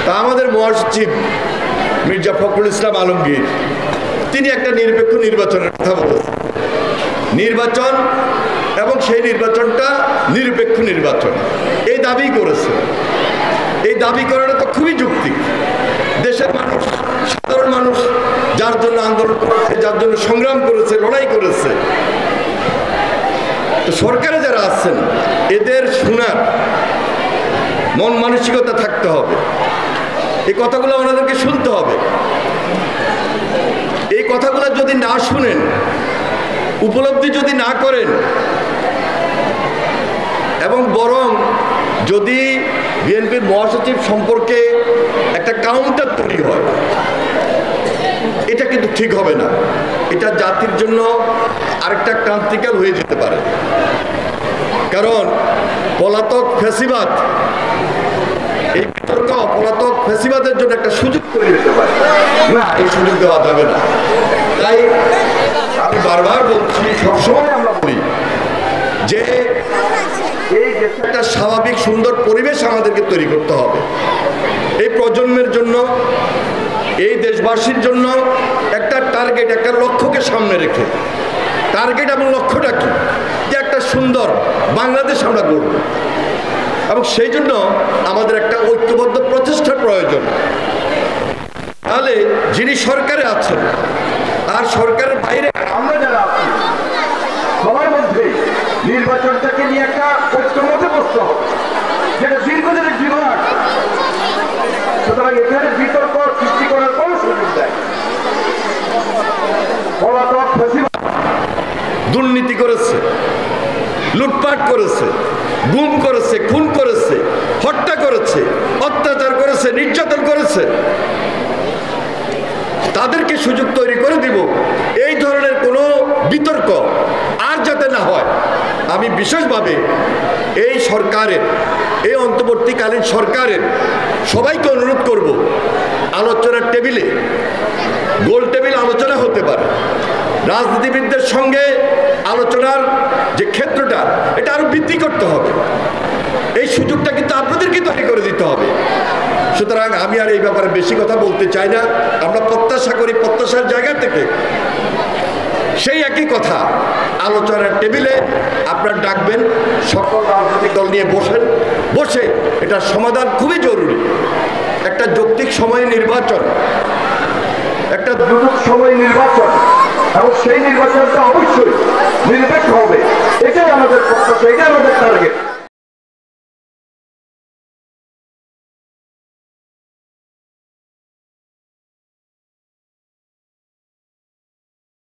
তা আমাদের মহাসচিব মির্জা ফখরুল ইসলাম আলমগীর তিনি একটা নিরপেক্ষ নির্বাচনের কথা বলেছেন। নির্বাচন এবং সেই নির্বাচনটা নিরপেক্ষ নির্বাচন এই দাবি করেছে। এই দাবি করাটা তো খুবই যৌক্তিক। দেশের মানুষ, সাধারণ মানুষ যার জন্য আন্দোলন করেছে, যার জন্য সংগ্রাম করেছে, লড়াই করেছে, তো সরকারে যারা আছেন এদের শোনার মন মানসিকতা থাকতে হবে। এই কথাগুলো ওনাদেরকে শুনতে হবে। এই কথাগুলো যদি না শুনেন, উপলব্ধি যদি না করেন, এবং বরং যদি বিএনপির মহাসচিব সম্পর্কে একটা কাউন্টার তৈরি হয়, এটা কিন্তু ঠিক হবে না। এটা জাতির জন্য আরেকটা ক্রান্তিকাল হয়ে যেতে পারে। কারণ পলাতক ফ্যাসিবাদ, এই বিতর্ক পলাতক ফ্যাসিবাদের জন্য একটা সুযোগ তৈরি হতে পারে না, এই সুযোগ দেওয়া যাবে না। তাই আমি বারবার বলছি, সবসময় আমরা বলি যে এই দেশে একটা স্বাভাবিক সুন্দর পরিবেশ আমাদেরকে তৈরি করতে হবে। এই প্রজন্মের জন্য, এই দেশবাসীর জন্য একটা টার্গেট, একটা লক্ষ্যকে সামনে রেখে, টার্গেট এবং লক্ষ্যটা কি, যে একটা সুন্দর বাংলাদেশ আমরা গড়ব। এবং সেই জন্য আমাদের একটা ঐক্যবদ্ধ প্রচেষ্টার প্রয়োজন। তাহলে যিনি সরকারে আছেন আর সরকারের বাইরে আমরা যারা আছি, সবার মধ্যে নির্বাচনটাকে নিয়ে একটা ঐক্যমতে বসতে হবে, যেটা দীর্ঘদিনের বিভাগ। সুতরাং এখানে বিতর্ক সৃষ্টি করার কোনো সুযোগ দেয়। পলাতক ফ্যাসিবাদ দুর্নীতি করেছে, লুটপাট করেছে, গুম করেছে, খুন করেছে, হত্যা করেছে, অত্যাচার করেছে, নির্যাতন করেছে, তাদেরকে সুযোগ তৈরি করে দিব। এই ধরনের কোনো বিতর্ক আর যাতে না হয়, আমি বিশেষভাবে এই সরকারের, এই অন্তর্বর্তীকালীন সরকারের সবাইকে অনুরোধ করব, আলোচনার টেবিলে, গোল টেবিল আলোচনা হতে পারে। রাজনীতিবিদদের সঙ্গে আলোচনার যে ক্ষেত্রটা, এটা আরো বৃদ্ধি করতে হবে। এই সুযোগটা কিন্তু আপনাদেরকে তৈরি করে দিতে হবে। সুতরাং আমি আর এই ব্যাপারে বেশি কথা বলতে চাই না। আমরা প্রত্যাশা করি, প্রত্যাশার জায়গা থেকে সেই একই কথা আলোচনার টেবিলে আপনারা ডাকবেন, সকল রাজনৈতিক দল নিয়ে বসে এটার সমাধান খুবই জরুরি। একটা যৌক্তিক সময় নির্বাচন, একটা দ্রুত সময় নির্বাচন, এবং সেই নির্বাচনটা অবশ্যই নিরপেক্ষ হবে। এটাই আমাদের প্রত্যাশা, এটাই আমাদের টার্গেট।